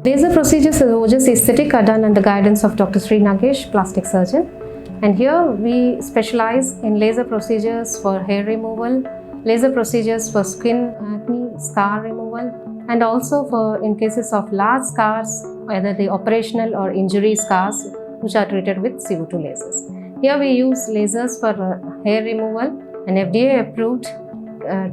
Laser procedures such as aesthetic are done under the guidance of Dr. Sri Nagesh, plastic surgeon. And here we specialize in laser procedures for hair removal, laser procedures for skin acne, scar removal, and also for in cases of large scars, either the operational or injury scars, which are treated with CO2 lasers. Here we use lasers for hair removal and FDA approved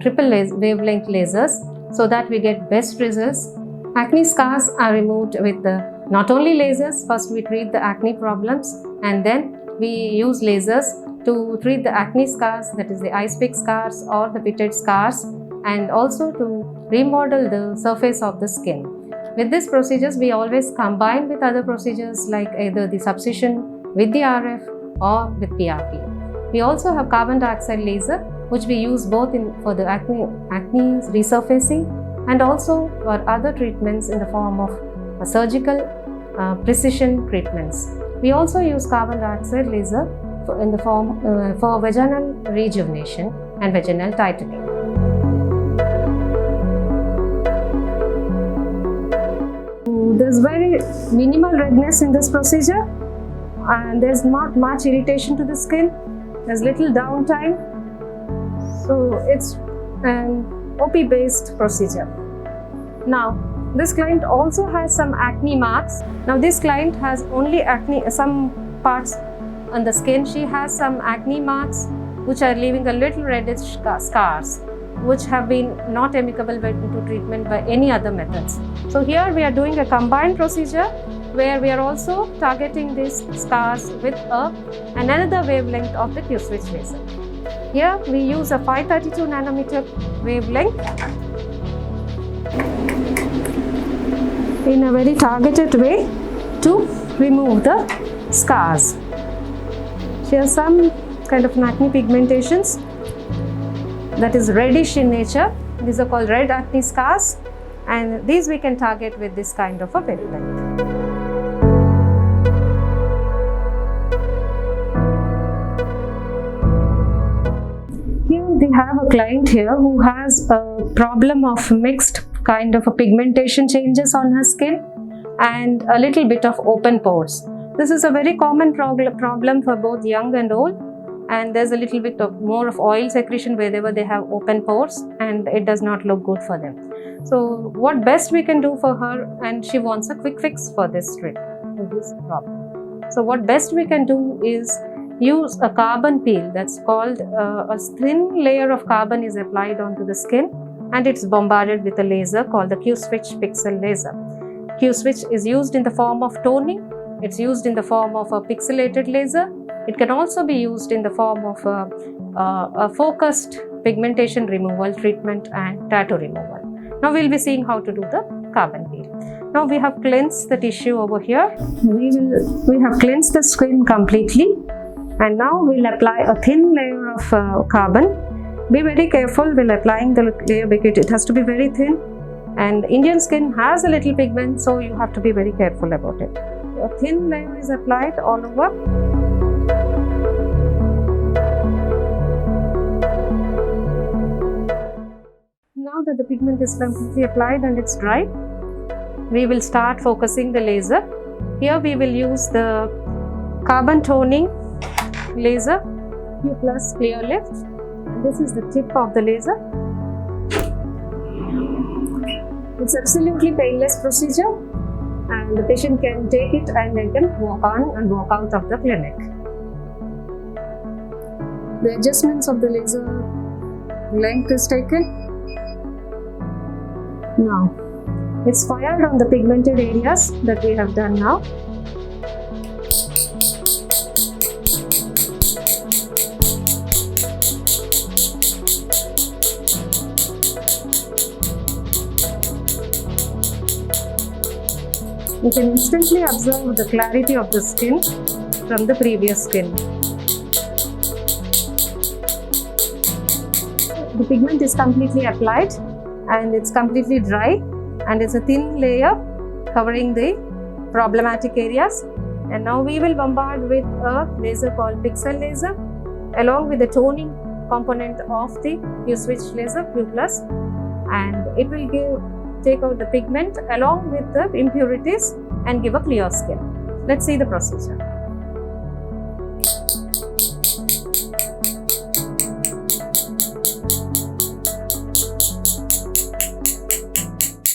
triple wavelength lasers so that we get best results. Acne scars are removed with not only lasers. First we treat the acne problems and then we use lasers to treat the acne scars, that is the ice pick scars or the pitted scars, and also to remodel the surface of the skin. With these procedures, we always combine with other procedures like either the subcision with the RF or with PRP. We also have carbon dioxide laser, which we use both for the acne resurfacing and also for other treatments in the form of surgical precision treatments. We also use carbon dioxide laser in the form for vaginal rejuvenation and vaginal tightening. There's very minimal redness in this procedure and there's not much irritation to the skin. There's little downtime. So it's an OP based procedure. Now, this client also has some acne marks. Now, this client has only acne, some parts on the skin. She has some acne marks which are leaving a little reddish scars, which have been not amicable to treatment by any other methods. So here we are doing a combined procedure where we are also targeting these scars with another wavelength of the Q-switch laser. Here we use a 532 nanometer wavelength in a very targeted way to remove the scars. She has some kind of acne pigmentations that is reddish in nature. These are called red acne scars, and these we can target with this kind of a wavelength. Here we have a client here who has a problem of mixed kind of a pigmentation changes on her skin and a little bit of open pores. This is a very common problem for both young and old, and there's a little bit of more of oil secretion wherever they have open pores, and it does not look good for them. So what best we can do for her, and she wants a quick fix for this problem. So what best we can do is use a carbon peel. That's called a thin layer of carbon is applied onto the skin and it's bombarded with a laser called the Q-switch pixel laser. Q-switch is used in the form of toning. It's used in the form of a pixelated laser. It can also be used in the form of a focused pigmentation removal treatment and tattoo removal. Now we'll be seeing how to do the carbon peel. Now we have cleansed the tissue over here. We have cleansed the skin completely, and now we'll apply a thin layer of carbon. Be very careful while applying the layer because it has to be very thin, and Indian skin has a little pigment, so you have to be very careful about it. A thin layer is applied all over. Now that the pigment is completely applied and it's dry, we will start focusing the laser. Here we will use the carbon toning laser Q+ clear lift. This is the tip of the laser. It's absolutely painless procedure, and the patient can take it and they can walk on and walk out of the clinic. The adjustments of the laser length is taken. Now, it's fired on the pigmented areas that we have done now. You can instantly observe the clarity of the skin from the previous skin. The pigment is completely applied and it's completely dry, and it's a thin layer covering the problematic areas. And now we will bombard with a laser called pixel laser along with the toning component of the Q-switch laser Q+, and it will give take out the pigment along with the impurities and give a clear skin. Let's see the procedure.